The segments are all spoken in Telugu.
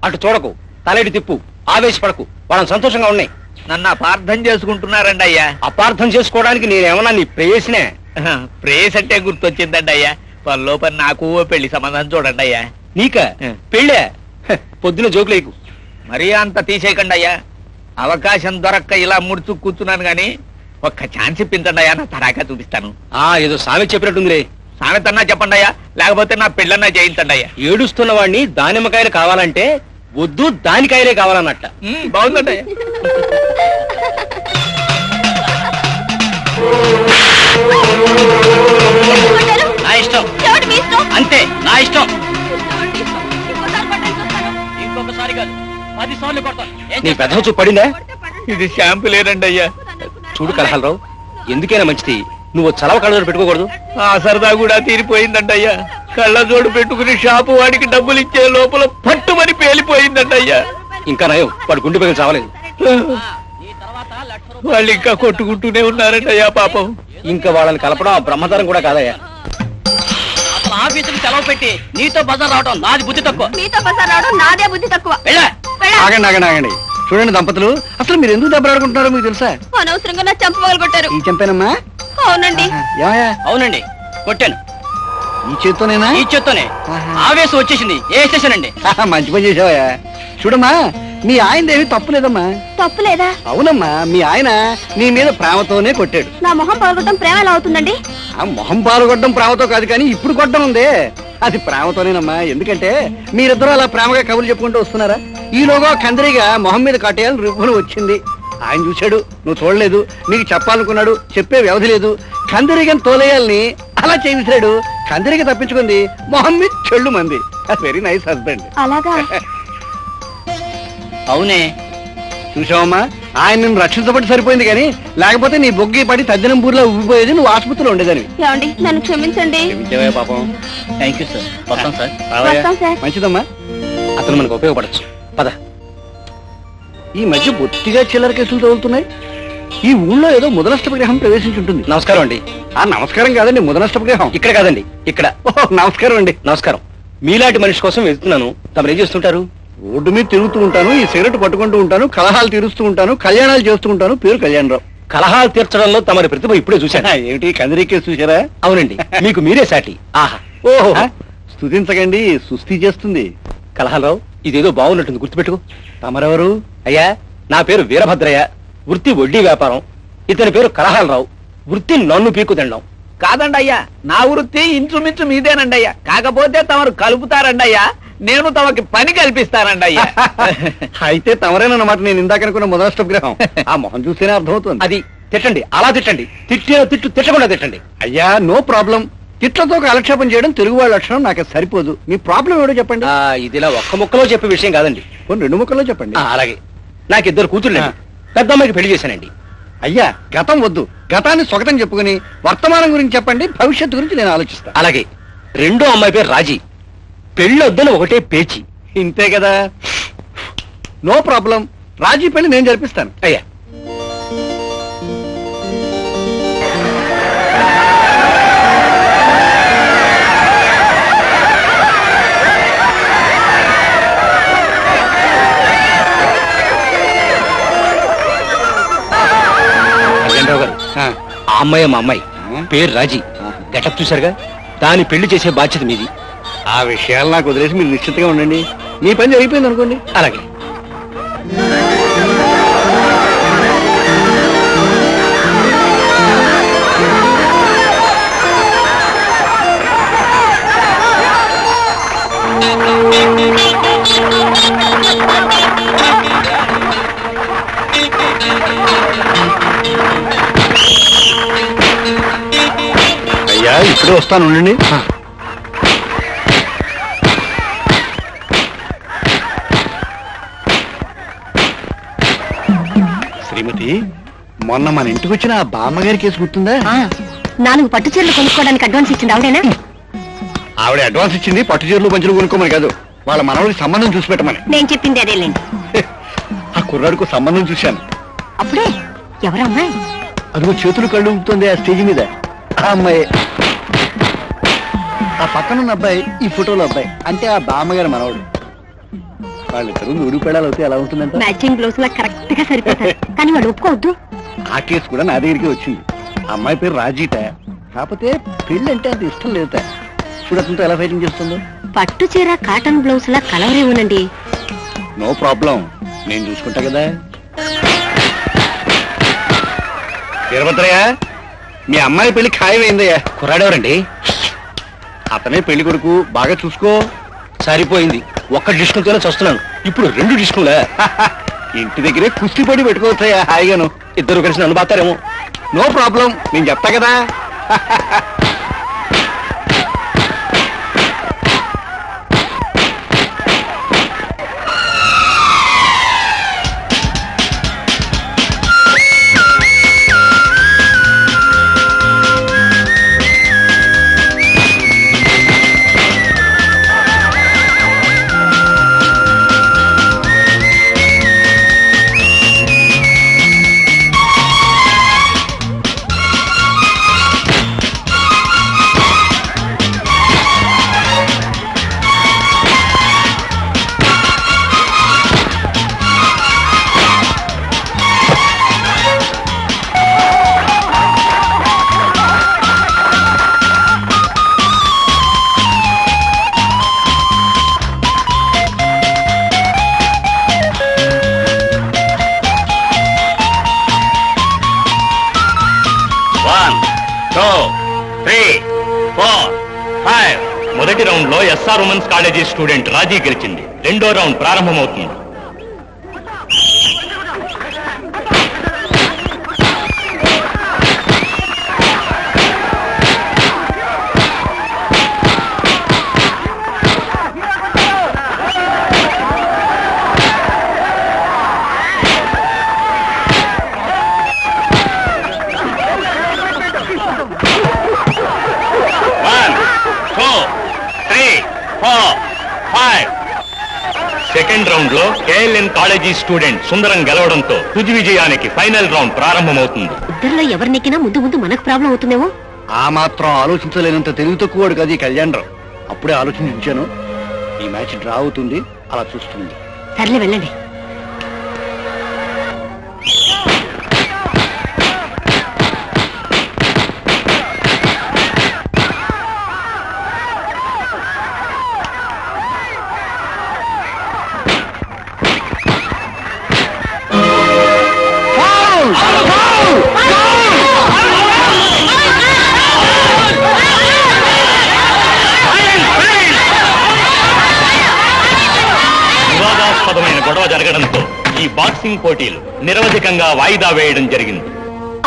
అటు చూడకు, తలెడి తిప్పు, ఆవేశపడకు. వాళ్ళని సంతోషంగా ఉన్నాయి. నన్ను అపార్థం చేసుకుంటున్నారండి అయ్యా. అపార్థం చేసుకోవడానికి నేనేమన్నా నీ ప్రేయసినే? ప్రేయస్ అంటే గుర్తొచ్చిందండి అయ్యా. పనిలో పని నాకు పెళ్లి సంబంధం చూడండి అయ్యా. నీకా పెళ్ళే? పొద్దున జోకులేకు. మరీ అంత తీసేయకండి అయ్యా. అవకాశం దొరక్క ఇలా ముడుచు కూర్చున్నాను గాని ఒక్క ఛాన్స్ ఇప్పించండి అయ్యా. నా తడాకా చూపిస్తాను. ఏదో సామెత చెప్పినట్టుందిరే. సామెతన్నా చెప్పండి అయ్యా, లేకపోతే నా పెళ్ళన్నా చేయించండి అయ్యా. ఏడుస్తున్న వాడిని దానిమ్మకాయలు కావాలంటే వద్దు, దానికాయలే కావాలన్నట్ట. బాగుందండి అయ్యా. నా ఇష్టం అంతే, నా ఇష్టం. ఇంకొకసారి కాదు, 10 సార్లు కొడతాను. నీ పెద్ద చూపు పడిందా? ఇది షాంపూ లేదండి అయ్యా. చూడు కలహాలరావు, ఎందుకైనా మంచిది నువ్వు చలవ కళ్ళజోడు పెట్టుకోకూడదు. ఆ సరదా కూడా తీరిపోయిందంట అయ్యా. కళ్ళజోడు పెట్టుకుని షాపు వాడికి డబ్బులు ఇచ్చే లోపల పట్టుమని పేలిపోయిందంట అయ్యా. ఇంకా నయం, వాడు గుండె పగిలి చావలేదు. వాళ్ళు ఇంకా కొట్టుకుంటూనే ఉన్నారంట అయ్యా పాపం. ఇంకా వాళ్ళని కలపడం ఆ బ్రహ్మతరం కూడా కాదయ్యా. ఆఫీసుకి సెలవు పెట్టి నీతో బజార్ రావడం నాది బుద్ధి తక్కువ. మీతో బజార్ రావడం నాదే బుద్ధి తక్కువ. ఆగండి ఆగండి ఆగండి. చూడండి దంపతులు, అసలు మీరు ఎందుకు దెబ్బలాడుకుంటున్నారో మీకు తెలుసా? అనవసరంగా నా చెంప పగలు కొట్టారు. ఈ చెంపేనమ్మా? అవునండి. అవునండి, కొట్టాను. ఈ చేత్తోనేనా? ఈ చేత్తోనే. ఆవేశం వచ్చేసింది, వేసేసానండి. మంచి పని చేసావయ్యా. చూడమ్మా, మీ ఆయనదేమి తప్పు లేదమ్మా. తప్పు లేదా? అవునమ్మా, మీ ఆయన నీ మీద ప్రేమతోనే కొట్టాడు. నా మొహం పగలగొట్టడం ప్రేమ ఎలా అవుతుందండి? ఆ మొహం పాల్గొట్టడం ప్రేమతో కాదు, కానీ ఇప్పుడు కొట్టడం ఉందే అది ప్రేమతోనేనమ్మా. ఎందుకంటే మీరిద్దరూ అలా ప్రేమగా కబుర్లు చెప్పుకుంటూ వస్తున్నారా, ఈలోగా కందిరిగా మొహం మీద కట్టేయాలని రుబ్బును వచ్చింది. ఆయన చూశాడు, నువ్వు చూడలేదు, నీకు చెప్పాలనుకున్నాడు, చెప్పే వ్యవధి లేదు. కందిరిగని తోలేయాలని అలా చేయించాడు. కందిరిగా తప్పించుకుంది, మొహం మీద చెళ్ళు మంది. Very nice husband. అలాగా? అవునే. చూసావమ్మా, ఆయన నిన్ను రక్షించబడి సరిపోయింది, కానీ లేకపోతే నీ బొగ్గి పడి తద్దినంపూర్లో ఉబ్బిపోయేది, నువ్వు ఆసుపత్రిలో ఉండేదాన్ని. ఏమండి, నన్ను క్షమించండి. పాపం. Thank you sir. వస్తాం సార్. వస్తాం సార్. మంచిదమ్మా, అతను మనకు ఉపయోగపడచ్చు. పద. ఈ మధ్య బొత్తిగా చిల్లర కేసులు తగులుతున్నాయి. ఈ ఊళ్ళో ఏదో ముదనష్టప గ్రహం ప్రవేశించుంటుంది. నమస్కారం అండి. నమస్కారం కాదండి, ముదనష్టప గ్రహం ఇక్కడ కాదండి, ఇక్కడ. నమస్కారం అండి. నమస్కారం. మీలాంటి మనిషి కోసం వెళ్తున్నాను. తమరు ఏం చేస్తుంటారు? రోడ్డు మీద తిరుగుతూ ఉంటాను, ఈ సిగరెట్ పట్టుకుంటూ ఉంటాను, కలహాలు తీరుస్తూ ఉంటాను, కళ్యాణాలు చేస్తూ ఉంటాను. పేరు కళ్యాణరావు. కలహాలు తీర్చడంలో తమరి ప్రతిభ ఇప్పుడే చూశాను. ఏమిటి, కందిరీకే చూసారా? అవునండి, మీకు మీరే సాటి. ఆహా, ఓహో. స్తుతించకండి, సుస్థి చేస్తుంది. కలహాలరావు, ఇదేదో బాగున్నట్టుంది, గుర్తుపెట్టుకో. తమరెవరు? అయ్యా, నా పేరు వీరభద్రయ్య, వృత్తి వడ్డీ వ్యాపారం. ఇతని పేరు కలహాలరావు, వృత్తి నన్ను పీకు తినడం. కాదండి అయ్యా, నా వృత్తి ఇంచుమించు మీదేనండి అయ్యా. కాకపోతే తమరు కలుపుతారండి అయ్యా, నేను తమకి పని కల్పిస్తానండి అయ్యా. అయితే తమరేనన్నమాట నేను ఇందాక అనుకున్న ముదనష్టప గ్రహం. ఆ మొహం చూస్తేనే అర్థమవుతుంది. అది తిట్టండి, అలా తిట్టండి. తిట్టిన తిట్టు తిట్టకుండా తిట్టండి. అయ్యా, నో ప్రాబ్లం. తిట్లతో కాలక్షేపం చేయడం తెలుగు వాళ్ళ లక్షణం, నాకు సరిపోదు. మీ ప్రాబ్లం ఏడో చెప్పండి. ఇదిలా ఒక్క ముక్కలో చెప్పే విషయం కాదండి, కొన్ని 2 ముక్కల్లో చెప్పండి. అలాగే. నాకు 2 కూతుళ్ళు, పెద్ద అమ్మాయికి పెళ్లి చేశానండి. అయ్యా, గతం వద్దు, గతాన్ని స్వగతం చెప్పుకుని వర్తమానం గురించి చెప్పండి, భవిష్యత్తు గురించి నేను ఆలోచిస్తాను. అలాగే. రెండో అమ్మాయి పేరు రాజీ, పెళ్లి వద్దని ఒకటే పేచి. ఇంతే కదా, నో ప్రాబ్లం. రాజీ పెళ్లి నేను జరిపిస్తాను. అయ్యా, ఆ అమ్మాయి మా అమ్మాయి పేరు రాజీ. గెటప్ చూశారుగా, దాని పెళ్లి చేసే బాధ్యత మీది. ఆ విషయాలు నాకు వదిలేసి మీరు నిశ్చితంగా ఉండండి. మీ పని జరిగిపోయింది అనుకోండి. అలాగే. అయ్యా, ఇప్పుడే వస్తాను, ఉండండి. శ్రీమతి, మొన్న మన ఇంటికి వచ్చిన ఆ బామ్మగారి కేసు గుర్తుందా? 4 పట్టు చీరలు కొనుక్కోవడానికి అడ్వాన్స్ ఇచ్చింది ఆవిడేనా? ఆవిడ అడ్వాన్స్ ఇచ్చింది పట్టు చీరలు పంచులు కొనుక్కోమని కాదు, వాళ్ళ మనవడికి సంబంధం చూసి పెట్టమని. నేను చెప్పింది అదేలేండి. ఆ కుర్రాడికి సంబంధం చూశాను. అప్పుడే? ఎవరమ్మాయి? అదిగో చేతులు కళ్ళు ఊపుతుంది ఆ స్టేజ్ మీద. ఆ అమ్మాయి. ఆ పక్కనున్న అబ్బాయి ఈ ఫోటోలో అబ్బాయి అంటే ఆ బామ్మగారి మనవడు. వాళ్ళిద్దరు నూరు పెడాలు అవుతే ఎలా ఉంటుందంట? మ్యాచింగ్ బ్లౌజ్ లా కరెక్ట్ గా సరిపోతారు. కానీ వాళ్ళు ఒప్పుకోవద్దు. ఆ కేసు కూడా నా దగ్గరికి వచ్చింది. ఆ అమ్మాయి పేరు రాజీట. కాకపోతే పెళ్లి అంటే అంత ఇష్టం లేదట. చూడటంతో ఎలా ఫైటింగ్ చేస్తుందో. పట్టు చీర కాటన్ బ్లౌజ్ లా కలవరే ఉనండి. నో ప్రాబ్లం, నేను చూసుకుంటా కదా. వీరభద్రయ్య, మీ అమ్మాయి పెళ్లి ఖాయమైందయ్యా. కుర్రాడెవరండి? అతనే పెళ్లి కొడుకు, బాగా చూసుకో. సరిపోయింది. ఒక్క డిస్కులతోనే చూస్తున్నాను, ఇప్పుడు 2 డిస్కులే. ఇంటి దగ్గరే కుస్తీ పడి పెట్టుకోవచ్చాయా హాయిగాను. ఇద్దరు కలిసి నన్ను బాతారేమో. నో ప్రాబ్లం, నేను చెప్తా కదా. మొదటి రౌండ్ లో ఎస్ఆర్ ఉమెన్స్ కాలేజీ స్టూడెంట్ రాజీ గెలిచింది. రెండో రౌండ్ ప్రారంభమవుతుంది. సెకండ్ రౌండ్ లో కేఎల్ఎన్ కాలేజీ స్టూడెంట్ సుందరం గెలవడంతో తుది విజయానికి ఫైనల్ రౌండ్ ప్రారంభమవుతుంది. ఇద్దరిలో ఎవరు నెక్కినా ముందు మనకు ప్రాబ్లం అవుతుందేమో. ఆ మాత్రం ఆలోచించలేనంత తెలివి తక్కువడు కదా ఈ కళ్యాణరావు. అప్పుడే ఆలోచించాను, ఈ మ్యాచ్ డ్రా అవుతుంది, అలా చూస్తుంది. సర్లే వెళ్ళండి. వివాదాస్పదమైన గొడవ జరగడంతో ఈ బాక్సింగ్ పోటీలు నిరవధికంగా వాయిదా వేయడం జరిగింది.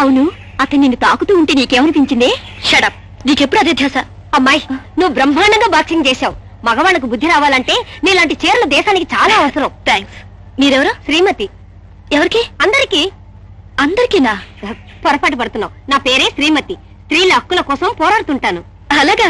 అవును, అతను నిన్ను తాకుతూ ఉంటే నీకేమనిపించింది? షడప్, నీకెప్పుడు అదే ధ్యాస. అమ్మాయి, నువ్వు బ్రహ్మాండంగా బాక్సింగ్ చేశావు. మగవాళ్ళకు బుద్ధి రావాలంటే నీలాంటి చీరలు దేశానికి చాలా అవసరం. థ్యాంక్స్. మీరెవరు? శ్రీమతి. ఎవరికి? అందరికి. అందరికీనా? పొరపాటు పడుతున్నావు. నా పేరే శ్రీమతి. స్త్రీల హక్కుల కోసం పోరాడుతుంటాను. అలాగా?